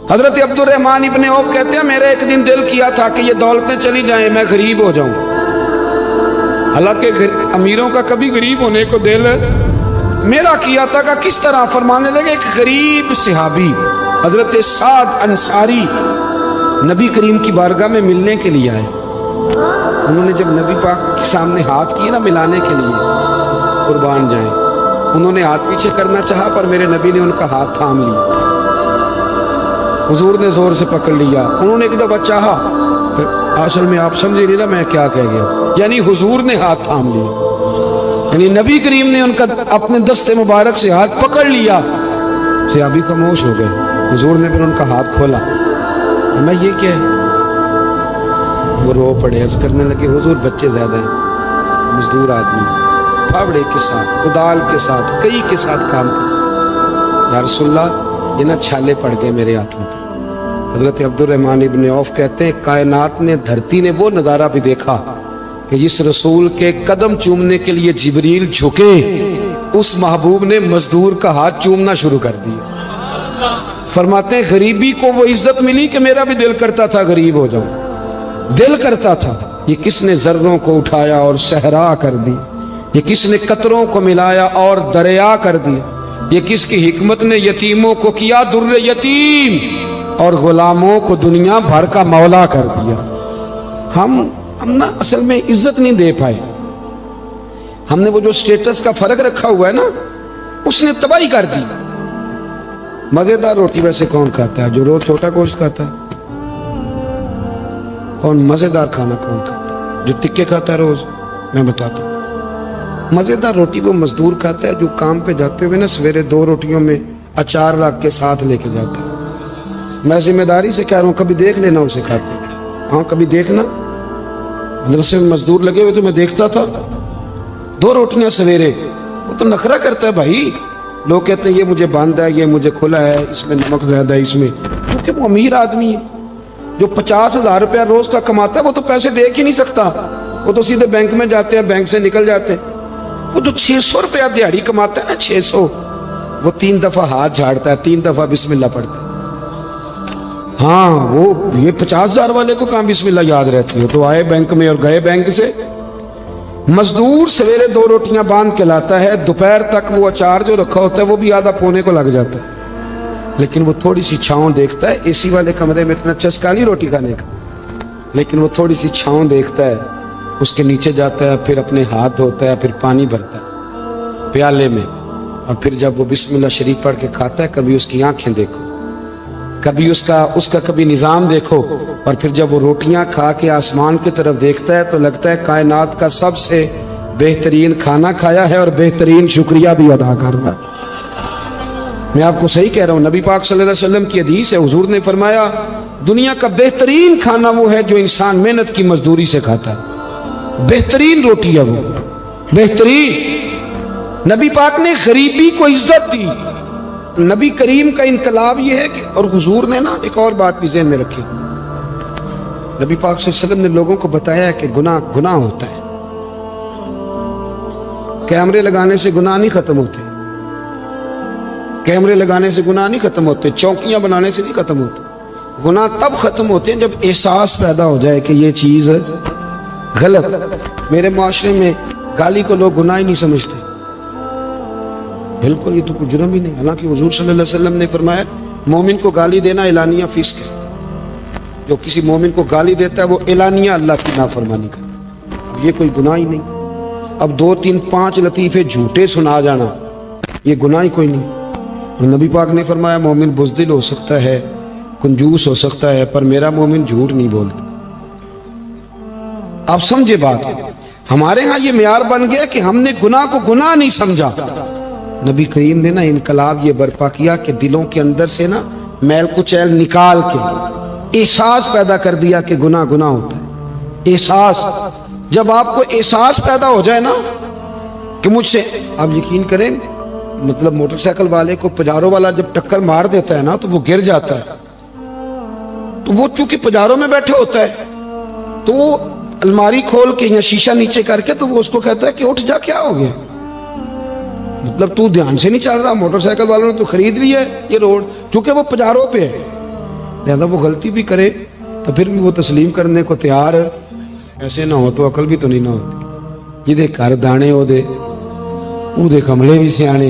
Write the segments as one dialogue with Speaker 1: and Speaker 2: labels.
Speaker 1: حضرت عبدالرحمن ابن عوف کہتے ہیں میرے ایک دن دل کیا تھا کہ یہ دولتیں چلی جائیں میں غریب ہو جاؤں. حالانکہ امیروں کا کبھی غریب ہونے کو دل میرا کیا تھا کہ کس طرح. فرمانے لگے ایک غریب صحابی حضرت سعد انصاری نبی کریم کی بارگاہ میں ملنے کے لیے آئے. انہوں نے جب نبی پاک کے سامنے ہاتھ کیے نا ملانے کے لیے, قربان جائیں, انہوں نے ہاتھ پیچھے کرنا چاہا پر میرے نبی نے ان کا ہاتھ تھام لیا. حضور نے زور سے پکڑ لیا. انہوں نے ایک دفعہ چاہا, اصل میں آپ سمجھے نہیں نا میں کیا کہہ گیا, یعنی حضور نے ہاتھ تھام لیا, یعنی نبی کریم نے ان کا اپنے دست مبارک سے ہاتھ پکڑ لیا. صحابی خاموش ہو گئے. حضور نے پھر ان کا ہاتھ کھولا. میں یہ کیا ہے؟ وہ رو پڑے, عرض کرنے لگے حضور بچے زیادہ ہیں, مزدور آدمی, پھاوڑے کے ساتھ کدال کے ساتھ کئی کے ساتھ کام کر, یا رسول اللہ یہ نہ چھالے پڑ گئے میرے ہاتھوں پہ. حضرت عبدالرحمن ابن عوف کہتے ہیں کائنات نے, دھرتی نے وہ نظارہ بھی دیکھا کہ جس رسول کے قدم چومنے کے لیے جبریل جھکے, اس محبوب نے مزدور کا ہاتھ چومنا شروع کر دیا. فرماتے ہیں غریبی کو وہ عزت ملی کہ میرا بھی دل کرتا تھا غریب ہو جاؤں, دل کرتا تھا. یہ کس نے ذروں کو اٹھایا اور صحرا کر دی, یہ کس نے قطروں کو ملایا اور دریا کر دی, یہ کس کی حکمت نے یتیموں کو کیا در یتیم اور غلاموں کو دنیا بھر کا مولا کر دیا. ہم نا اصل میں عزت نہیں دے پائے. ہم نے وہ جو سٹیٹس کا فرق رکھا ہوا ہے نا, اس نے تباہی کر دی. مزیدار روٹی ویسے کون کھاتا ہے؟ جو روز چھوٹا گوشت کھاتا ہے. کون مزیدار کھانا کون کھاتا ہے؟ جو تکے کھاتا ہے روز. میں بتاتا ہوں, مزیدار روٹی وہ مزدور کھاتا ہے جو کام پہ جاتے ہوئے نا سویرے 2 روٹیوں میں اچار رکھ کے ساتھ لے کے جاتا ہے. میں ذمہ داری سے کہہ رہا ہوں, کبھی دیکھ لینا اسے کھاتے. ہاں کبھی دیکھنا, مدرسے میں مزدور لگے ہوئے تو میں دیکھتا تھا 2 روٹیاں سویرے. وہ تو نخرہ کرتا ہے بھائی. لوگ کہتے ہیں یہ مجھے بند ہے, یہ مجھے کھلا ہے, اس میں نمک زیادہ ہے, اس میں, کیونکہ وہ امیر آدمی ہے جو 50,000 روپیہ روز کا کماتا ہے. وہ تو پیسے دیکھ ہی نہیں سکتا, وہ تو سیدھے بینک میں جاتے ہیں, بینک سے نکل جاتے ہیں. وہ جو 600 روپیہ دیہڑی کماتا ہے نا, 600, وہ 3 دفعہ ہاتھ جھاڑتا ہے, 3 دفعہ بسم اللہ پڑھتا ہے. ہاں وہ یہ 50,000 والے کو کہاں بسم اللہ یاد رہتی ہے؟ تو آئے بینک میں اور گئے بینک سے. مزدور سویرے 2 روٹیاں باندھ کے لاتا ہے, دوپہر تک وہ اچار جو رکھا ہوتا ہے وہ بھی آدھا پونے کو لگ جاتا ہے. لیکن وہ تھوڑی سی چھاؤں دیکھتا ہے. اے سی والے کمرے میں اتنا چسکا نہیں روٹی کھانے کا, لیکن وہ تھوڑی سی چھاؤں دیکھتا ہے, اس کے نیچے جاتا ہے, پھر اپنے ہاتھ دھوتا ہے, پھر پانی بھرتا ہے پیالے میں, اور پھر جب وہ بسم اللہ شریف پڑھ کے کھاتا ہے, کبھی اس کی آنکھیں دیکھو, کبھی اس کا کبھی نظام دیکھو, اور پھر جب وہ روٹیاں کھا کے آسمان کی طرف دیکھتا ہے تو لگتا ہے کائنات کا سب سے بہترین کھانا کھایا ہے اور بہترین شکریہ بھی ادا کر رہا ہے. میں آپ کو صحیح کہہ رہا ہوں. نبی پاک صلی اللہ علیہ وسلم کی حدیث ہے, حضور نے فرمایا دنیا کا بہترین کھانا وہ ہے جو انسان محنت کی مزدوری سے کھاتا ہے. بہترین روٹی ہے وہ, بہترین. نبی پاک نے غریبی کو عزت دی. نبی کریم کا انقلاب یہ ہے کہ, اور حضور نے نا ایک اور بات بھی ذہن میں رکھی. نبی پاک صلی اللہ علیہ وسلم نے لوگوں کو بتایا کہ گناہ ہوتا ہے. کیمرے لگانے سے گناہ نہیں ختم ہوتے, کیمرے لگانے سے گناہ نہیں ختم ہوتے, چوکیاں بنانے سے نہیں ختم ہوتے. گناہ تب ختم ہوتے ہیں جب احساس پیدا ہو جائے کہ یہ چیز غلط. میرے معاشرے میں گالی کو لوگ گناہ ہی نہیں سمجھتے. بالکل یہ تو کوئی جرم ہی نہیں. حالانکہ حضور صلی اللہ علیہ وسلم نے فرمایا مومن کو گالی دینا اعلانیہ فسق ہے. جو کسی مومن کو گالی دیتا ہے وہ اعلانیہ اللہ کی نافرمانی کرتا ہے. یہ کوئی گناہ ہی نہیں. اب 2 3 5 لطیفے جھوٹے سنا جانا یہ گناہ ہی کوئی نہیں. اور نبی پاک نے فرمایا مومن بزدل ہو سکتا ہے, کنجوس ہو سکتا ہے, پر میرا مومن جھوٹ نہیں بولتا. آپ سمجھے بات. ہمارے ہاں یہ معیار بن گیا کہ ہم نے گناہ کو گناہ نہیں سمجھا. نبی کریم نے نا انقلاب یہ برپا کیا کہ دلوں کے اندر سے نا میل کچیل نکال کے احساس پیدا کر دیا کہ گناہ ہوتا ہے. احساس, جب آپ کو احساس پیدا ہو جائے نا کہ مجھ سے, آپ یقین کریں مطلب موٹر سائیکل والے کو پجارو والا جب ٹکر مار دیتا ہے نا تو وہ گر جاتا ہے. تو وہ چونکہ پجاروں میں بیٹھے ہوتا ہے تو وہ الماری کھول کے یا شیشہ نیچے کر کے تو وہ اس کو کہتا ہے کہ اٹھ جا, کیا ہو گیا, مطلب تو دھیان سے نہیں چل رہا. موٹر سائیکل والوں نے تو خرید لی ہے یہ روڈ, چونکہ وہ پجاروں پہ ہے. لہذا وہ غلطی بھی کرے تو پھر بھی وہ تسلیم کرنے کو تیار ہے. ایسے نہ ہو تو عقل بھی تو نہیں نہ ہوتی. جدے گھر دانے او دے کملے بھی سیانے.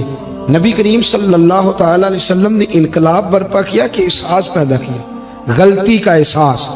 Speaker 1: نبی کریم صلی اللہ تعالی علیہ وسلم نے انقلاب برپا کیا کہ احساس پیدا کیا, غلطی کا احساس.